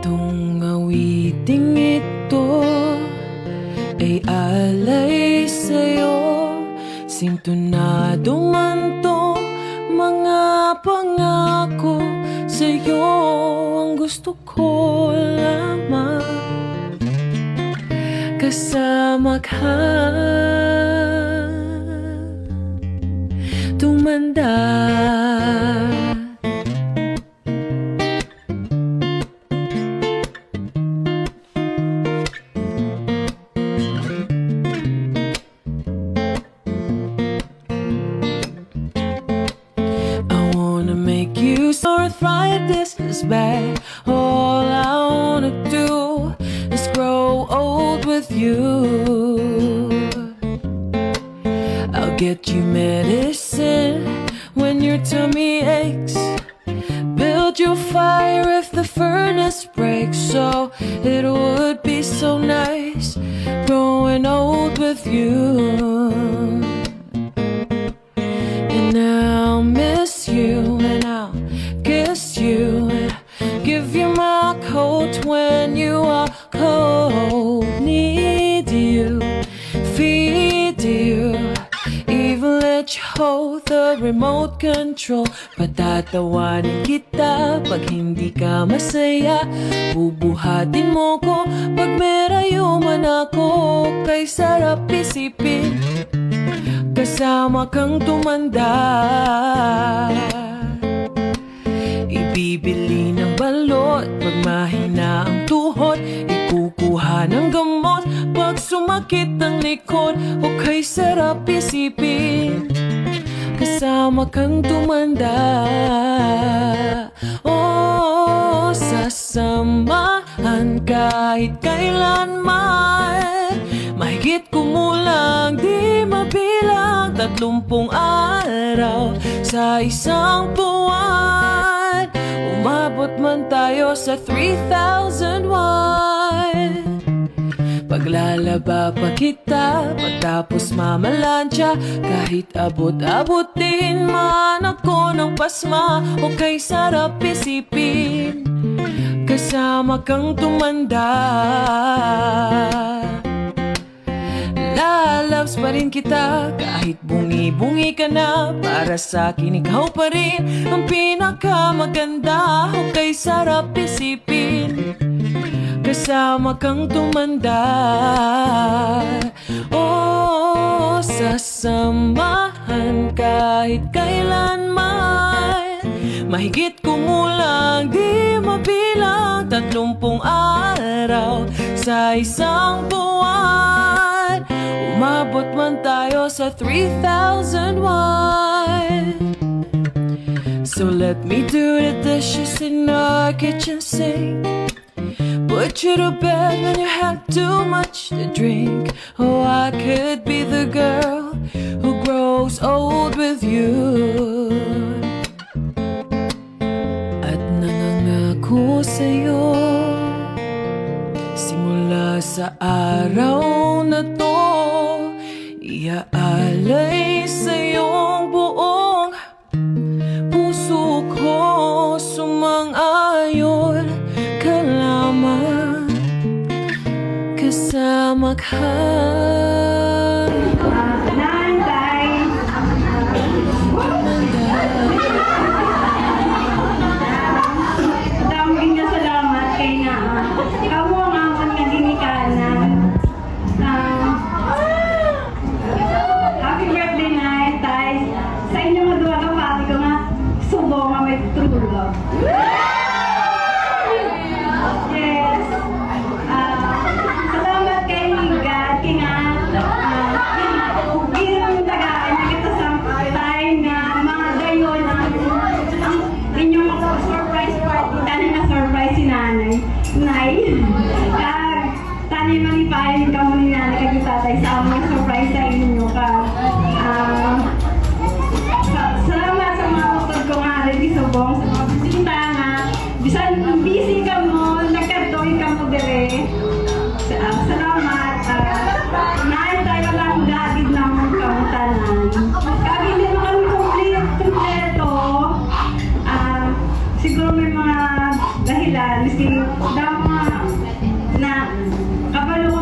Itong awiting ito ay alay sa'yo. Sintonado man tong mga pangako sa'yo. Ang gusto ko lamang kasama ka, tumanda. Make you so arthritis is bad. All I wanna do is grow old with you. I'll get you medicine when your tummy aches. Build your fire if the furnace breaks. So it would be so nice growing old with you. And I'll miss you, and I'll kiss you, and give you my coat when you are cold. Need you, feed you, even let you hold the remote control. Patatawanin kita pag hindi ka masaya. Bubuhatin mo ko pag merayo man ako. Kay sarap isipin kasama kang tumanda. Ibibili ng balot pag mahina ang tuhod. Ikukuha ng gamot pag sumakit ang likod. O kay sarap isipin kasama kang tumanda. Oh, sasamahan kahit kailanman. Mahigit kumulang di mabilang 30 araw sa isang buwan. Umabot man tayo sa 3,001. Paglalaba pa kita pagtapos mamalansya. Kahit abot-abutin man ako ng pasma. O kay sarap isipin kasama kang tumanda. Lalabs pa rin kita kahit bungi-bungi ka na. Para sa'kin ikaw pa rin ang pinakamaganda. O kay sarap isipin kasama kang tumanda. Oh, sasamahan kahit kailanman. Mahigit kumulang di mabilang 30 araw sa isang buwan. Umabot man tayo sa 3,001. So let me do the dishes in our kitchen sink. Put you to bed when you have too much to drink. Oh, I could be the girl who grows old with you. At nangangako sa'yo simula sa araw na to. Iaalay sa'yong buong puso ko. Sumang-ayon ka lamang kasama ka. Tanay manipayan ka mo ni nanay kag tatay sa among surprise sa inyo ka. Salamat sa mga utod ko nga ready subong sa mga bisita nga. Bisan busy ka mo, nagkatoy ka mo dire. Salamat. Naay tayo lang gagid namon kamutanan. Kag hindi mo kami kompleto. Siguro may mga dahilan. Miski na kabalo ko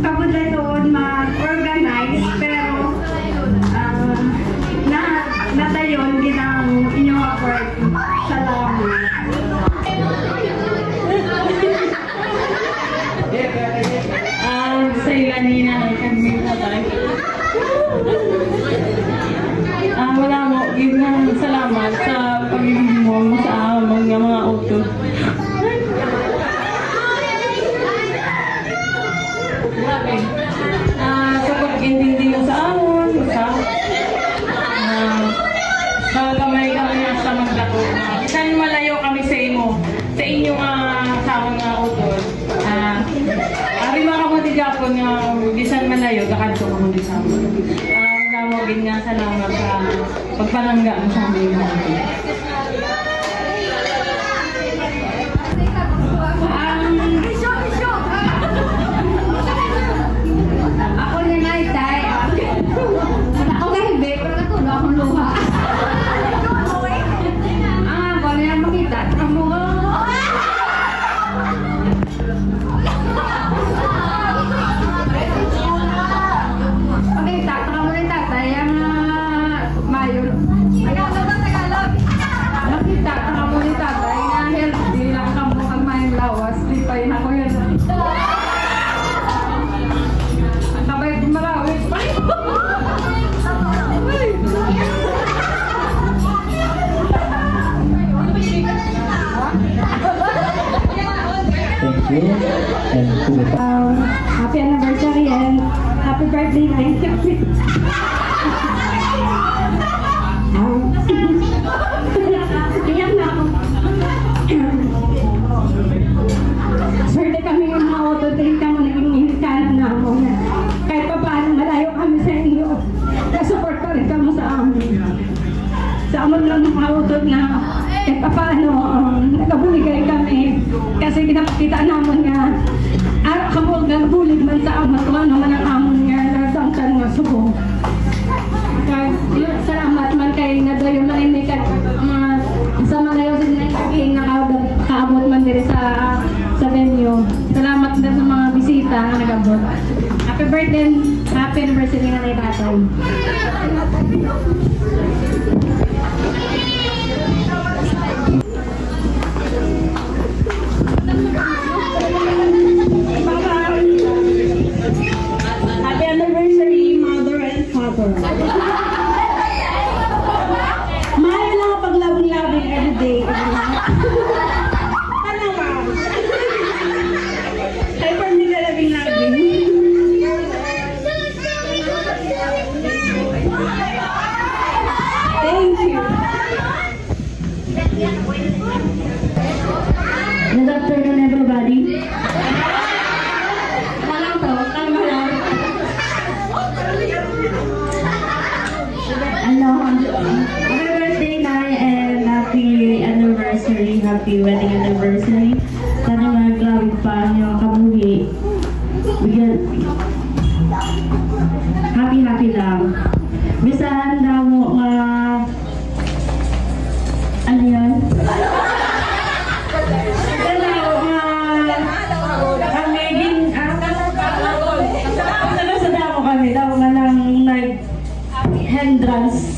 kabudlay doon ma-organize pero natayon din ang inyong effort. Salamat. Sa ilanina kami tatay. Wala mo, give na salamat sa pagiging mo sa mga utod. Grabe. Sa pag-intindi mo sa amon, sa kamay kami sa magdako. Saan malayo kami sa imo, sa inyong samang utod. Ari mga kapatid ako nga bisan malayo, kakadto ko muli sa amon. Namogin nga salamat sa pagpalangga mo sa aming mga. Ako na naitay. Ako kahilbe, pero natulo akong luha. Wala na makita. Kamu. Pakita, kamu na tatay. Ang mayo. Nakita, kamu ni tatay. Na healthy lang kamu ang mayong lawas. Di pa yun ako yan. Sabay marawit pa. Thank you. And to the Happy anniversary and happy birthday na Iyak na ako. Swerte kami yung mga autotrain ka mo naging hinikanan na mo na kahit pa paano malayo kami sa inyo. Nasupport pa rin kamo sa amin. Sa amon lang mga autot na kahit pa paano nagabuligay kami. Kasi kinapakita naman nga araw ka mo nagabulig man sa amon kung ano man ang amon nga nagdangkan nga subo. Salamat man kay nadayo man ini kay sa mga yun din nakaabot man diri sa venue. Salamat din sa mga bisita nga nagabot. Happy birthday, happy anniversary nga na tatay. Happy anniversary, mother and father. Mahal lang ang paglabing-labing everyday. Ano ba? Kaya pa nila labing-labing. Thank you. Good afternoon, everybody. Kalma to, kalma lang. Happy birthday, Nay, and happy anniversary, happy wedding anniversary. Sana maglawig pa ang iyong kabuhi. Happy lang. Bisahan daw mo nga ano yun? Hindrance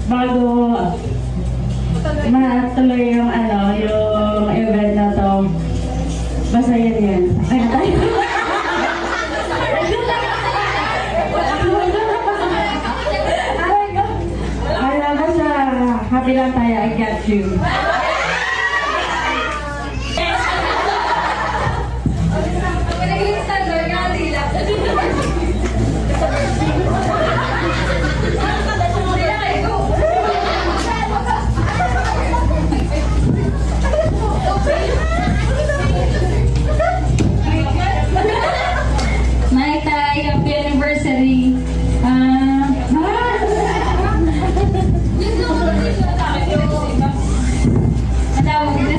bago matuloy yung yung event na to. Basta yan. Ay, basta happy lang tayo. I got you. Happy anniversary.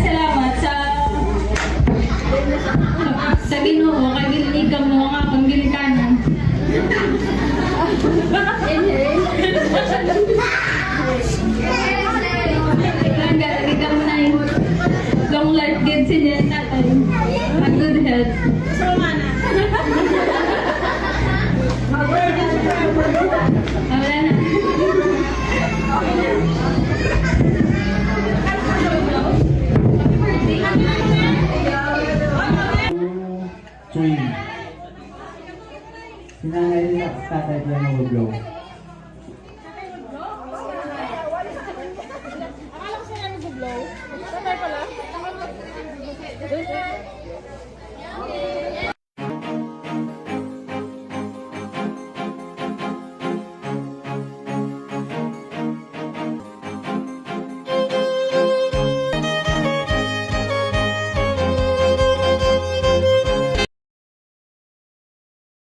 Salamat sa Ginoo kay giniligan mo nga akong gilikanan. Gilikan mo na yung long life gid siya tatay. Good health. Gusto mo